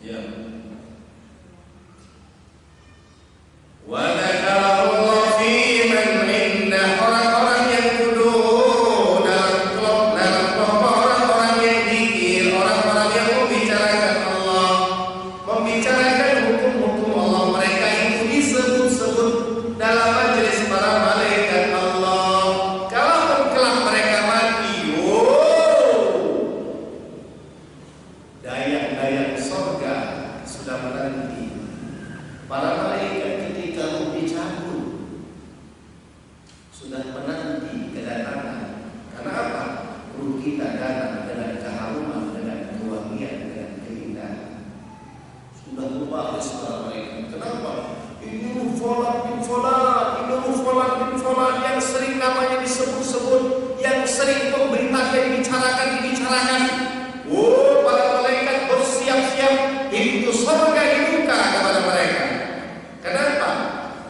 Ya. Wa dzakarallahu fi man indah, orang-orang yang duduk dalam kelompok orang-orang yang zikir, orang-orang yang membicarakan Allah, membicarakan hukum-hukum Allah, mereka itu disebut-sebut dalam majelis para malaikat Allah. Kalau kelak mereka mati, dayang-dayang surga sudah menanti. Para malaikat ketika mau dicabut sudah menanti kedatangan. Karena apa? Ruh kita datang dengan keharuman, dengan kewangian, dengan keindahan. Sudah membahas para malaikat. Kenapa? Ini ruh fulan bin fulan, ini ruh fulan bin fulan yang sering namanya disebut-sebut, yang sering pemberitahuan dibicarakan. Oh, para malaikat bersiap-siap, pintu surga dibuka kepada mereka. Kenapa?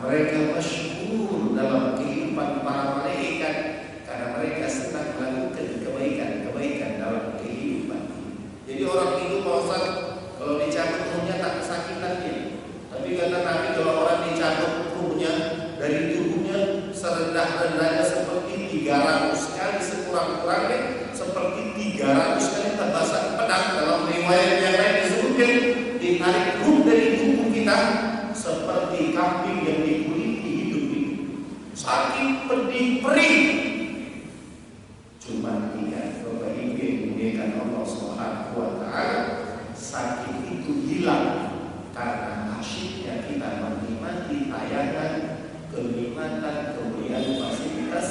Mereka masyhur dalam kehidupan para malaikat karena mereka sedang melakukan kebaikan-kebaikan dalam kehidupan. Jadi orang itu Pak, kalau dicabut ruhnya tak kesakitan dia. Tapi kata Nabi, kalau orang dicabut ruhnya dari tubuhnya serendah-rendahnya seperti 300 kali, sekurang-kurangnya seperti 300 kali tebasan pedang. Dalam riwayat yang lain disebutkan ditarik ruh dari tubuh kita seperti kambing yang dikuliti hidup-hidup. Saking pedih perih. Cuma tiga Bapak Ibu yang dimuliakan Allah Subhanahu wa taala, sakit itu hilang karena asyiknya kita menikmati tayangan kenikmatan kemuliaan fasilitas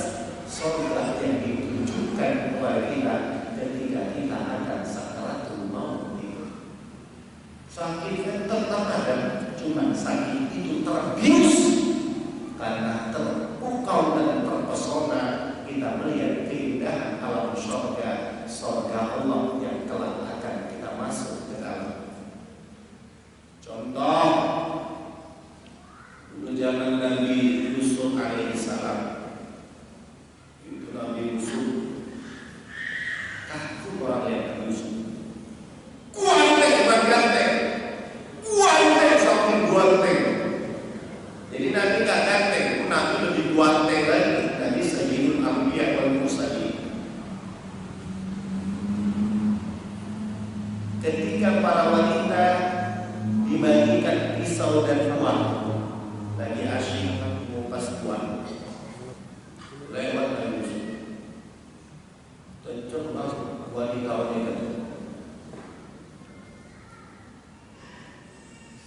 surga yang ditunjukkan kepada kita ketika kita akan sakaratul maut. Sakitnya tetap ada, cuma sakit itu terbius karena terpukau dan terpesona kita melihat keindahan alam surga Allah yang kelak akan kita masuk ke dalam. Contoh, dulu zaman Nabi Yusuf alaihissalam, itu Nabi Yusuf takut orang lihat Nabi Yusuf. Kuanteng berganteng, kuanteng sampai guanteng. Jadi Nabi gak ganteng, Nabi lebih guanteng lagi. Nabi Sayyidul Anbiya wal Mursalin. Ketika para wanita dibagikan pisau dan uang, lagi asyik mengupas uang, lewat Nabi Yusuf. Cocok banget wanita-wanita.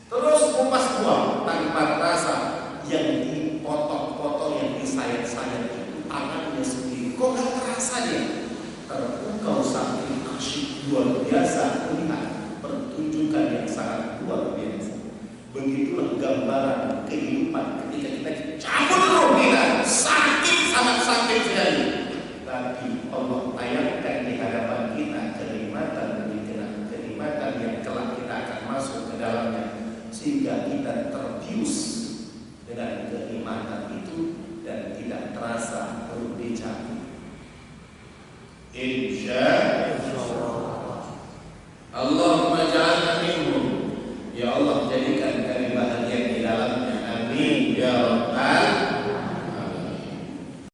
Terus kupas uang tanpa rasa, yang dipotong-potong, yang disayat-sayat itu tangannya sendiri. Kok gak terasa dia? Terpukau saking asyik luar biasa melihat pertunjukan yang sangat luar biasa. Begitulah gambaran kehidupan ketika kita cabut roh kita, sakit, sangat sakit sekali. Tapi Allah tayangkan di hadapan kita kenikmatan demi kenikmatan yang kelak kita akan masuk ke dalamnya, sehingga kita terbius dengan kenikmatan itu dan tidak terasa perlu dicabut. Insya